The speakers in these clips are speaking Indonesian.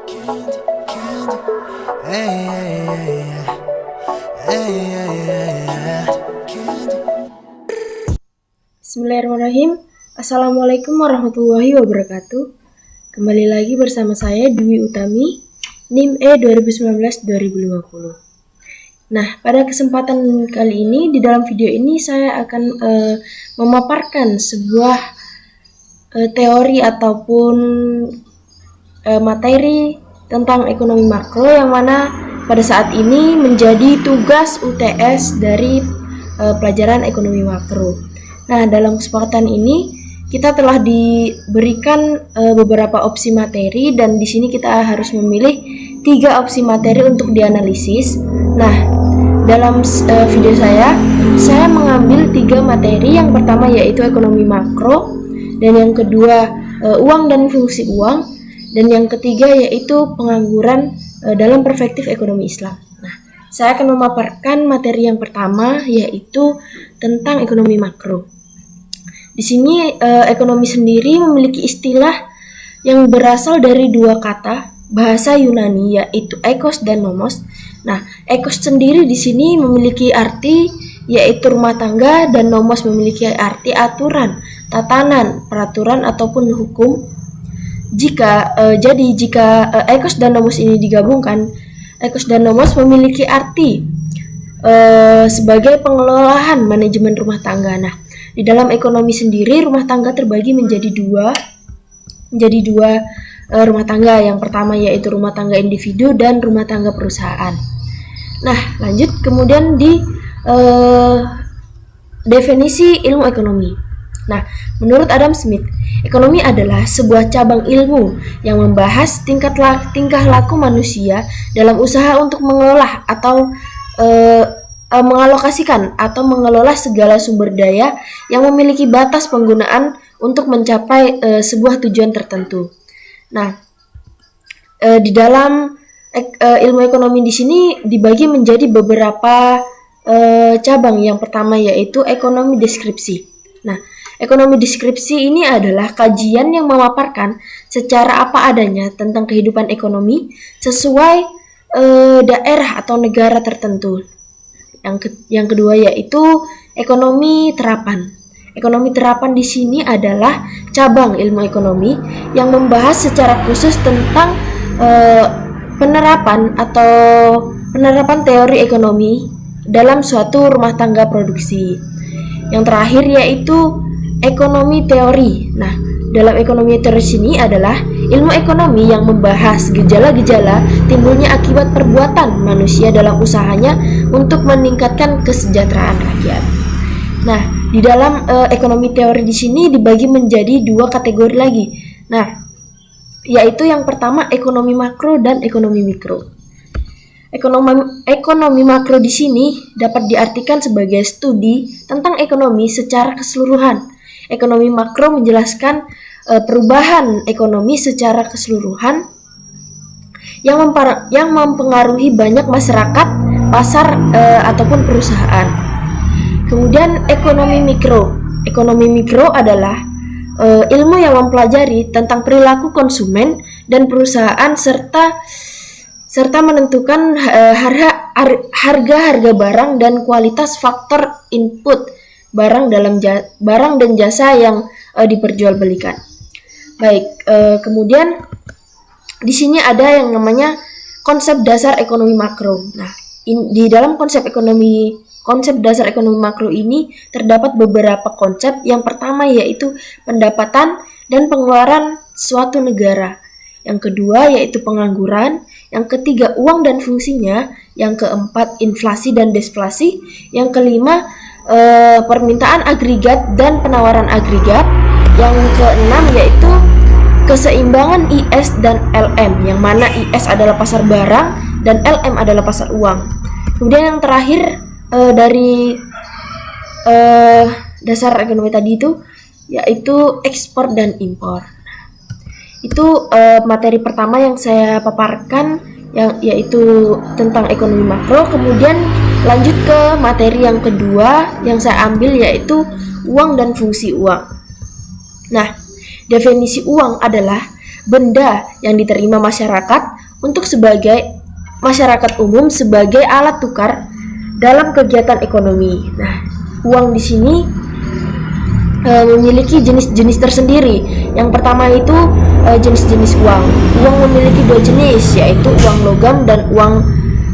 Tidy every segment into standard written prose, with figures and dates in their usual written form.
Candy, candy. Hey, hey, hey, hey, hey, hey, hey. Candy. Bismillahirrahmanirrahim. Assalamualaikum warahmatullahi wabarakatuh. Kembali lagi bersama saya Dwi Utami, NIM E 2019-2050. Nah, pada kesempatan kali ini, di dalam video ini saya akan memaparkan sebuah teori ataupun materi tentang ekonomi makro yang mana pada saat ini menjadi tugas UTS dari pelajaran ekonomi makro. Nah, dalam kesempatan ini kita telah diberikan beberapa opsi materi dan di sini kita harus memilih 3 opsi materi untuk dianalisis. Nah, dalam video saya mengambil 3 materi. Yang pertama yaitu ekonomi makro, dan yang kedua uang dan fungsi uang, dan yang ketiga yaitu pengangguran dalam perspektif ekonomi Islam. Nah, saya akan memaparkan materi yang pertama yaitu tentang ekonomi makro. Di sini ekonomi sendiri memiliki istilah yang berasal dari 2 kata bahasa Yunani yaitu ekos dan nomos. Nah, ekos sendiri di sini memiliki arti yaitu rumah tangga dan nomos memiliki arti aturan, tatanan, peraturan ataupun hukum. Jika ekos dan nomos ini digabungkan, ekos dan nomos memiliki arti sebagai pengelolaan manajemen rumah tangga. Nah, di dalam ekonomi sendiri rumah tangga terbagi menjadi dua rumah tangga. Yang pertama yaitu rumah tangga individu dan rumah tangga perusahaan. Nah, lanjut kemudian di definisi ilmu ekonomi. Nah, menurut Adam Smith, ekonomi adalah sebuah cabang ilmu yang membahas tingkah laku manusia dalam usaha untuk mengolah atau mengalokasikan atau mengelola segala sumber daya yang memiliki batas penggunaan untuk mencapai sebuah tujuan tertentu. Nah, di dalam ilmu ekonomi di sini dibagi menjadi beberapa cabang. Yang pertama yaitu ekonomi deskripsi. Nah, ekonomi deskripsi ini adalah kajian yang memaparkan secara apa adanya tentang kehidupan ekonomi sesuai daerah atau negara tertentu. Yang kedua yaitu ekonomi terapan. Ekonomi terapan di sini adalah cabang ilmu ekonomi yang membahas secara khusus tentang penerapan teori ekonomi dalam suatu rumah tangga produksi. Yang terakhir yaitu ekonomi teori. Nah, dalam ekonomi teori sini adalah ilmu ekonomi yang membahas gejala-gejala timbulnya akibat perbuatan manusia dalam usahanya untuk meningkatkan kesejahteraan rakyat. Nah, di dalam ekonomi teori di sini dibagi menjadi 2 kategori lagi. Nah, yaitu yang pertama ekonomi makro dan ekonomi mikro. Ekonomi makro di sini dapat diartikan sebagai studi tentang ekonomi secara keseluruhan. Ekonomi makro menjelaskan perubahan ekonomi secara keseluruhan yang mempengaruhi banyak masyarakat, pasar ataupun perusahaan. Kemudian ekonomi mikro. Ekonomi mikro adalah ilmu yang mempelajari tentang perilaku konsumen dan perusahaan serta menentukan harga barang dan kualitas faktor input barang dan jasa yang diperjualbelikan. Baik, kemudian di sini ada yang namanya konsep dasar ekonomi makro. Nah, di dalam konsep dasar ekonomi makro ini terdapat beberapa konsep. Yang pertama yaitu pendapatan dan pengeluaran suatu negara. Yang kedua yaitu pengangguran. Yang ketiga uang dan fungsinya. Yang keempat inflasi dan deflasi. Yang kelima permintaan agregat dan penawaran agregat. Yang keenam yaitu keseimbangan IS dan LM, yang mana IS adalah pasar barang dan LM adalah pasar uang. Kemudian yang terakhir dari dasar ekonomi tadi itu yaitu ekspor dan impor. Itu materi pertama yang saya paparkan, yaitu tentang ekonomi makro. Kemudian lanjut ke materi yang kedua yang saya ambil yaitu uang dan fungsi uang. Nah, definisi uang adalah benda yang diterima masyarakat untuk sebagai masyarakat umum sebagai alat tukar dalam kegiatan ekonomi. Nah, uang di sini memiliki jenis-jenis tersendiri. Yang pertama itu jenis-jenis uang. Uang memiliki dua jenis, yaitu uang logam dan uang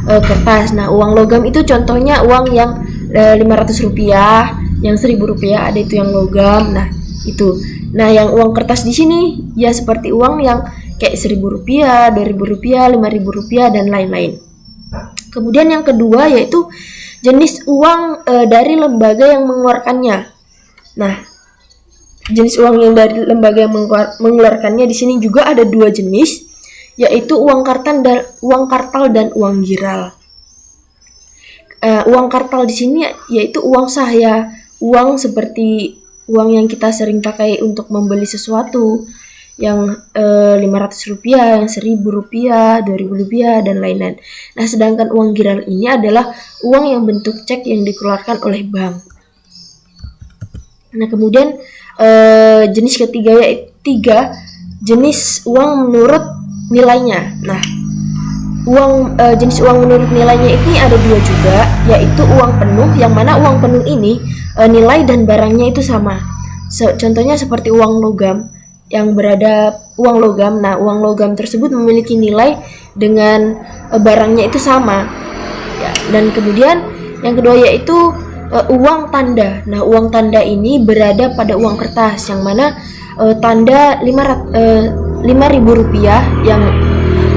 kertas. Nah, uang logam itu contohnya uang yang 500 rupiah, yang 1000 rupiah, ada itu yang logam. Nah, itu. Nah, yang uang kertas di sini ya seperti uang yang kayak 1000 rupiah, 2000 rupiah, 5000 rupiah dan lain-lain. Kemudian yang kedua yaitu jenis uang dari lembaga yang mengeluarkannya. Nah, jenis uang yang dari lembaga yang mengeluarkannya di sini juga ada dua jenis, yaitu uang kartal dan uang giral. Uang kartal di sini yaitu uang sah ya, uang seperti uang yang kita sering pakai untuk membeli sesuatu, yang 500 rupiah, yang 1000 rupiah, 2000 rupiah dan lain-lain. Nah, sedangkan uang giral ini adalah uang yang bentuk cek yang dikeluarkan oleh bank. Nah, kemudian jenis ketiga yaitu jenis uang menurut nilainya. Nah, jenis uang menurut nilainya ini ada dua juga, yaitu uang penuh, yang mana uang penuh ini nilai dan barangnya itu sama. Contohnya seperti uang logam yang berada uang logam. Nah, uang logam tersebut memiliki nilai dengan barangnya itu sama. Ya, dan kemudian yang kedua yaitu uang tanda. Nah, uang tanda ini berada pada uang kertas, yang mana tanda 5.000 rupiah yang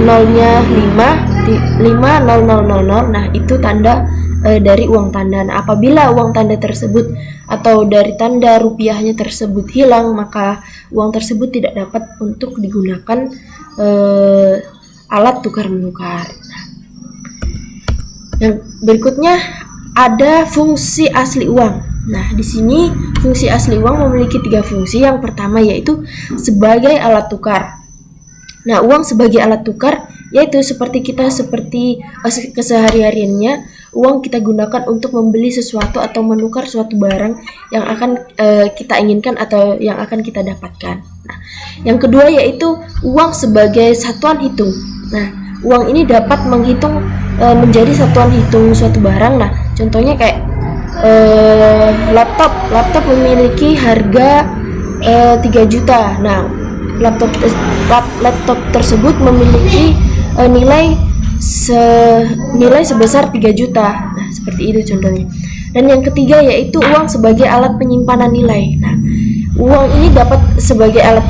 nolnya 50000. Nah, itu tanda dari uang tanda. Nah, apabila uang tanda tersebut atau dari tanda rupiahnya tersebut hilang, maka uang tersebut tidak dapat untuk digunakan alat tukar menukar. Nah, yang berikutnya ada fungsi asli uang. Nah, di sini fungsi asli uang memiliki 3 fungsi. Yang pertama yaitu sebagai alat tukar. Nah, uang sebagai alat tukar yaitu seperti kesehari-hariannya, uang kita gunakan untuk membeli sesuatu atau menukar suatu barang yang akan kita inginkan atau yang akan kita dapatkan. Nah, yang kedua yaitu uang sebagai satuan hitung. Nah, uang ini dapat menghitung menjadi satuan hitung suatu barang. Nah, contohnya kayak laptop memiliki harga 3 juta. Nah, laptop tersebut memiliki nilai sebesar 3 juta. Nah, seperti itu contohnya. Dan yang ketiga yaitu uang sebagai alat penyimpanan nilai. Nah, uang ini dapat sebagai alat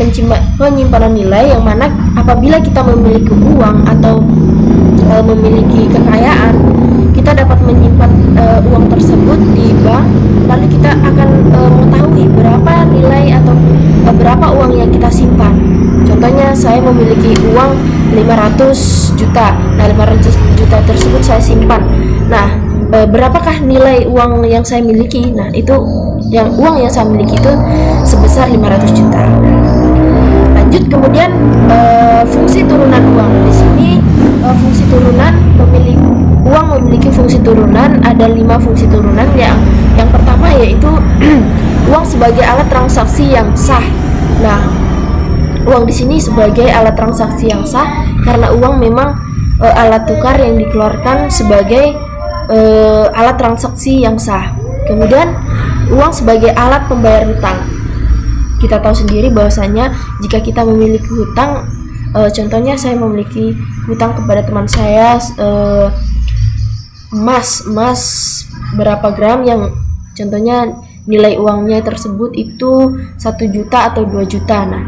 penyimpanan nilai, yang mana apabila kita memiliki uang atau memiliki kekayaan, kita dapat menyimpan uang tersebut di bank, lalu kita akan mengetahui berapa nilai atau berapa uang yang kita simpan. Contohnya, saya memiliki uang 500 juta. Nah, 500 juta tersebut saya simpan. Nah, berapakah nilai uang yang saya miliki? Nah, itu uang yang saya miliki itu sebesar 500 juta. Lanjut, kemudian fungsi turunan uang. Di sini fungsi turunan uang memiliki fungsi turunan. Ada 5 fungsi turunan. Yang pertama yaitu uang sebagai alat transaksi yang sah. Nah, uang di sini sebagai alat transaksi yang sah karena uang memang alat tukar yang dikeluarkan sebagai alat transaksi yang sah. Kemudian uang sebagai alat pembayar hutang. Kita tahu sendiri bahwasanya jika kita memiliki hutang, contohnya saya memiliki hutang kepada teman saya emas berapa gram, yang contohnya nilai uangnya tersebut itu 1 juta atau 2 juta. Nah,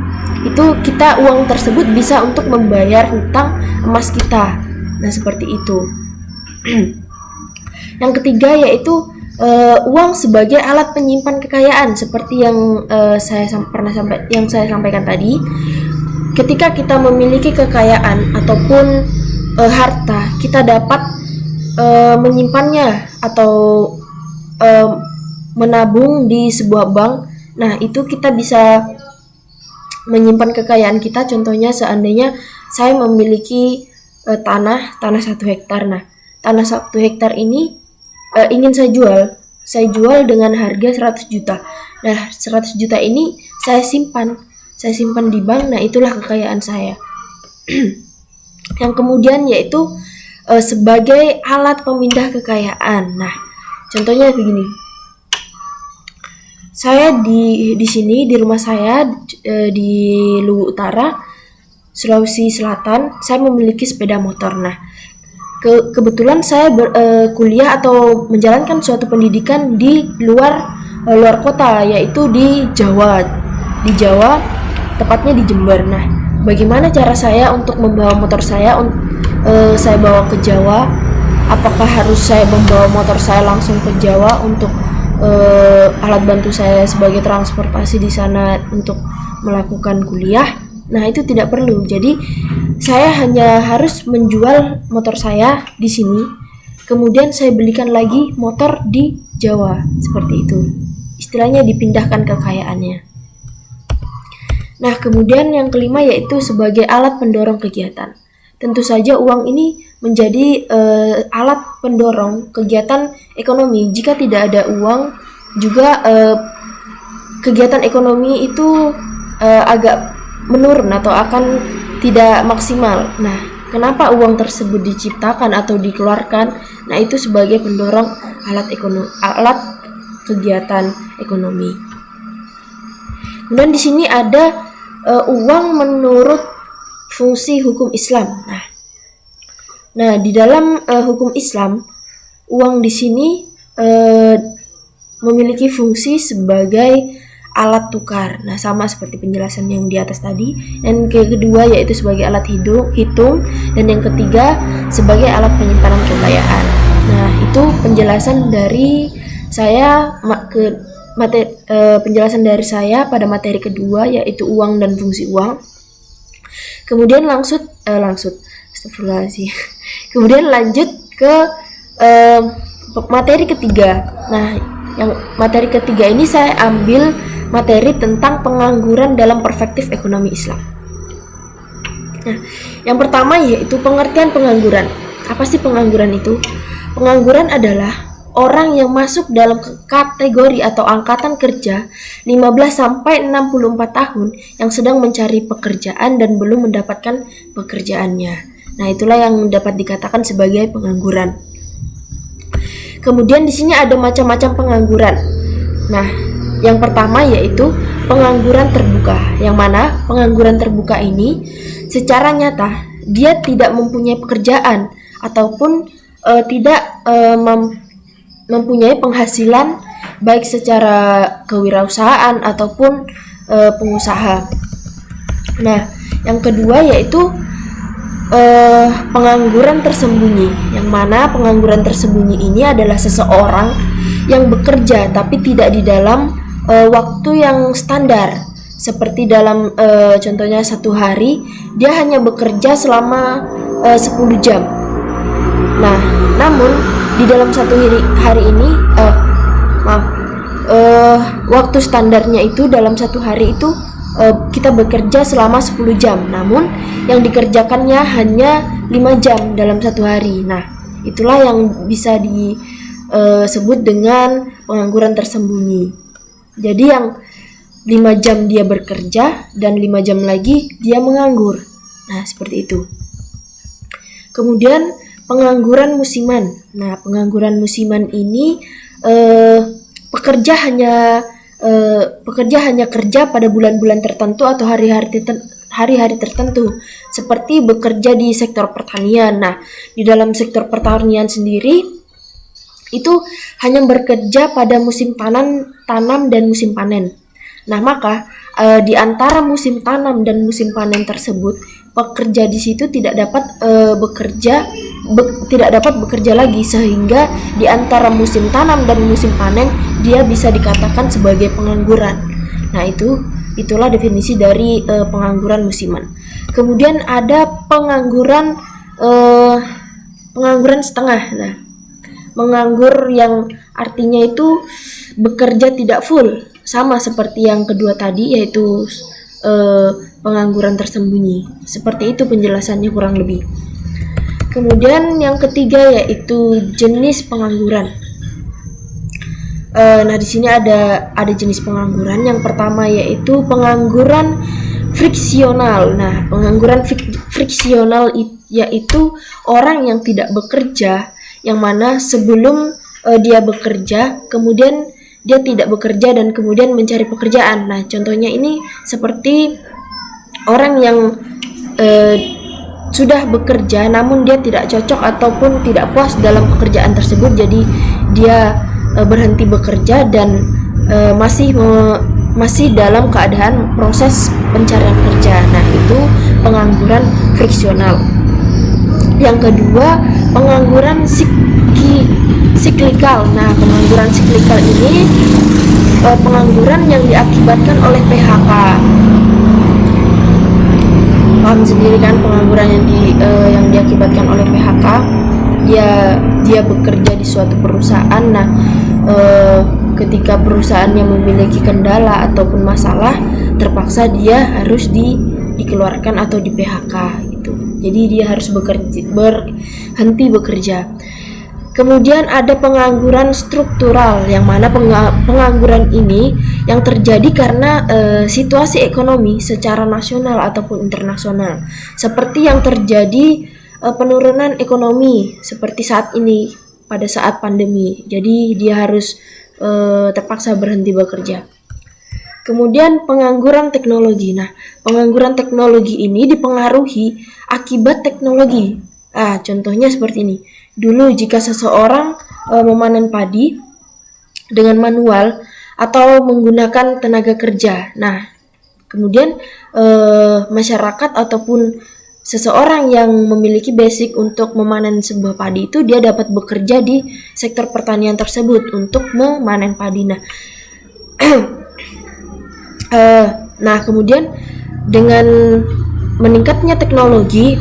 itu uang tersebut bisa untuk membayar hutang emas kita. Nah, seperti itu. Yang ketiga yaitu uang sebagai alat penyimpan kekayaan, seperti yang saya sampaikan tadi. Ketika kita memiliki kekayaan ataupun harta, kita dapat menyimpannya atau menabung di sebuah bank. Nah, itu kita bisa menyimpan kekayaan kita. Contohnya, seandainya saya memiliki tanah 1 hektar. Nah, tanah 1 hektar ini ingin saya jual dengan harga 100 juta. Nah, 100 juta ini saya saya simpan di bank. Nah, itulah kekayaan saya. Yang kemudian yaitu sebagai alat pemindah kekayaan. Nah, contohnya begini. Saya di sini di rumah saya di Luwu Utara, Sulawesi Selatan, saya memiliki sepeda motor. Nah, kebetulan saya kuliah atau menjalankan suatu pendidikan di luar kota, yaitu di Jawa, tepatnya di Jember. Nah, bagaimana cara saya untuk membawa motor saya? Saya bawa ke Jawa. Apakah harus saya membawa motor saya langsung ke Jawa untuk alat bantu saya sebagai transportasi di sana untuk melakukan kuliah? Nah, itu tidak perlu. Jadi saya hanya harus menjual motor saya di sini, kemudian saya belikan lagi motor di Jawa, seperti itu. Istilahnya dipindahkan kekayaannya. Nah, kemudian yang kelima yaitu sebagai alat pendorong kegiatan. Tentu saja uang ini menjadi alat pendorong kegiatan ekonomi. Jika tidak ada uang, juga kegiatan ekonomi itu agak menurun atau akan tidak maksimal. Nah, kenapa uang tersebut diciptakan atau dikeluarkan? Nah, itu sebagai pendorong alat kegiatan ekonomi. Kemudian di sini ada uang menurut fungsi hukum Islam. Nah, di dalam hukum Islam, uang di sini memiliki fungsi sebagai alat tukar. Nah, sama seperti penjelasan yang di atas tadi. Dan kedua yaitu sebagai alat hitung, dan yang ketiga sebagai alat penyimpanan kekayaan. Nah, itu penjelasan dari saya penjelasan dari saya pada materi kedua yaitu uang dan fungsi uang. Kemudian astagfirullahaladzim. Kemudian lanjut ke materi ketiga. Nah, yang materi ketiga ini saya ambil materi tentang pengangguran dalam perspektif ekonomi Islam. Nah, yang pertama yaitu pengertian pengangguran. Apa sih pengangguran itu? Pengangguran adalah orang yang masuk dalam kategori atau angkatan kerja 15 sampai 64 tahun yang sedang mencari pekerjaan dan belum mendapatkan pekerjaannya. Nah, itulah yang dapat dikatakan sebagai pengangguran. Kemudian di sini ada macam-macam pengangguran. Nah, yang pertama yaitu pengangguran terbuka, yang mana pengangguran terbuka ini secara nyata dia tidak mempunyai pekerjaan ataupun tidak mempunyai penghasilan baik secara kewirausahaan ataupun pengusaha. Nah, yang kedua yaitu pengangguran tersembunyi, yang mana pengangguran tersembunyi ini adalah seseorang yang bekerja tapi tidak di dalam waktu yang standar, seperti dalam contohnya satu hari dia hanya bekerja selama 10 jam. Nah, namun di dalam satu hari ini waktu standarnya itu dalam satu hari itu kita bekerja selama 10 jam, namun yang dikerjakannya hanya 5 jam dalam satu hari. Nah, itulah yang bisa disebut dengan pengangguran tersembunyi. Jadi yang 5 jam dia bekerja dan 5 jam lagi dia menganggur. Nah, seperti itu. Kemudian pengangguran musiman. Nah, pengangguran musiman ini pekerja hanya kerja pada bulan-bulan tertentu atau hari-hari tertentu, seperti bekerja di sektor pertanian. Nah, di dalam sektor pertanian sendiri itu hanya bekerja pada musim tanam dan musim panen. Nah, maka di antara musim tanam dan musim panen tersebut, pekerja di situ tidak dapat bekerja lagi, sehingga di antara musim tanam dan musim panen dia bisa dikatakan sebagai pengangguran. Nah, itulah definisi dari pengangguran musiman. Kemudian ada pengangguran setengah. Nah, menganggur yang artinya itu bekerja tidak full, sama seperti yang kedua tadi yaitu pengangguran tersembunyi. Seperti itu penjelasannya kurang lebih. Kemudian yang ketiga yaitu jenis pengangguran. Nah, di sini ada jenis pengangguran. Yang pertama yaitu pengangguran friksional. Nah, pengangguran friksional yaitu orang yang tidak bekerja, yang mana sebelum dia bekerja, kemudian dia tidak bekerja dan kemudian mencari pekerjaan. Nah, contohnya ini seperti orang yang sudah bekerja namun dia tidak cocok ataupun tidak puas dalam pekerjaan tersebut, jadi dia berhenti bekerja dan masih dalam keadaan proses pencarian kerja. Nah, itu pengangguran friksional. Yang kedua, pengangguran siklikal. Nah, pengangguran siklikal ini pengangguran yang diakibatkan oleh PHK. Paham sendiri kan, pengangguran yang diakibatkan oleh PHK. Dia bekerja di suatu perusahaan. Nah, ketika perusahaannya memiliki kendala ataupun masalah, terpaksa dia harus dikeluarkan atau di PHK gitu. Jadi dia harus berhenti bekerja. Kemudian ada pengangguran struktural, yang mana pengangguran ini yang terjadi karena situasi ekonomi secara nasional ataupun internasional, seperti yang terjadi penurunan ekonomi seperti saat ini pada saat pandemi. Jadi dia harus terpaksa berhenti bekerja. Kemudian pengangguran teknologi. Nah, pengangguran teknologi ini dipengaruhi akibat teknologi. Contohnya seperti ini. Dulu jika seseorang memanen padi dengan manual atau menggunakan tenaga kerja. Nah, kemudian masyarakat ataupun seseorang yang memiliki basic untuk memanen sebuah padi itu, dia dapat bekerja di sektor pertanian tersebut untuk memanen padi. Nah, kemudian dengan meningkatnya teknologi,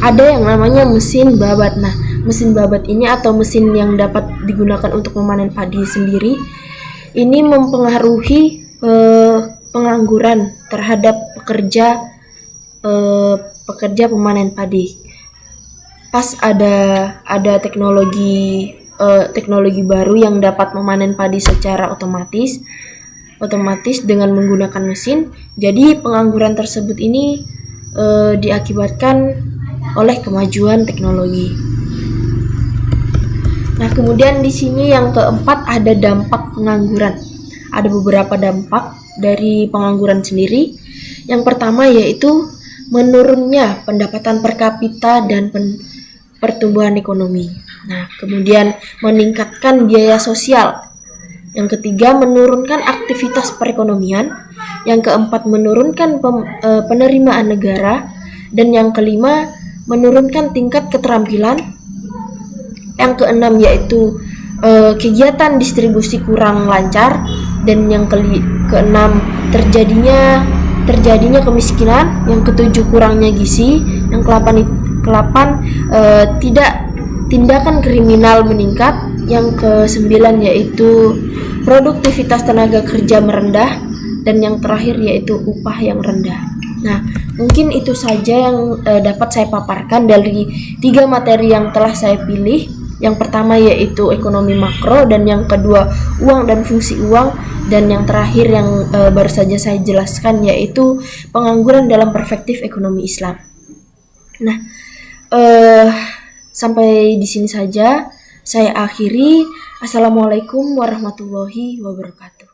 ada yang namanya mesin babat. Nah, mesin babat ini atau mesin yang dapat digunakan untuk memanen padi sendiri, ini mempengaruhi pengangguran terhadap pekerja pemanen padi. Pas ada teknologi baru yang dapat memanen padi secara otomatis dengan menggunakan mesin. Jadi pengangguran tersebut ini diakibatkan oleh kemajuan teknologi. Nah, kemudian di sini yang keempat ada dampak pengangguran. Ada beberapa dampak dari pengangguran sendiri. Yang pertama yaitu menurunnya pendapatan per kapita dan pertumbuhan ekonomi. Nah, kemudian meningkatkan biaya sosial. Yang ketiga, menurunkan aktivitas perekonomian. Yang keempat, menurunkan penerimaan negara. Dan yang kelima, menurunkan tingkat keterampilan. Yang keenam yaitu kegiatan distribusi kurang lancar. Dan yang keenam, terjadinya kemiskinan. Yang ketujuh, kurangnya gizi. Yang kelapan, tindakan kriminal meningkat. Yang kesembilan yaitu produktivitas tenaga kerja merendah. Dan yang terakhir yaitu upah yang rendah. Nah, mungkin itu saja yang dapat saya paparkan dari 3 materi yang telah saya pilih. Yang pertama yaitu ekonomi makro, dan yang kedua uang dan fungsi uang, dan yang terakhir yang baru saja saya jelaskan yaitu pengangguran dalam perspektif ekonomi Islam. Nah, sampai di sini saja saya akhiri. Assalamualaikum warahmatullahi wabarakatuh.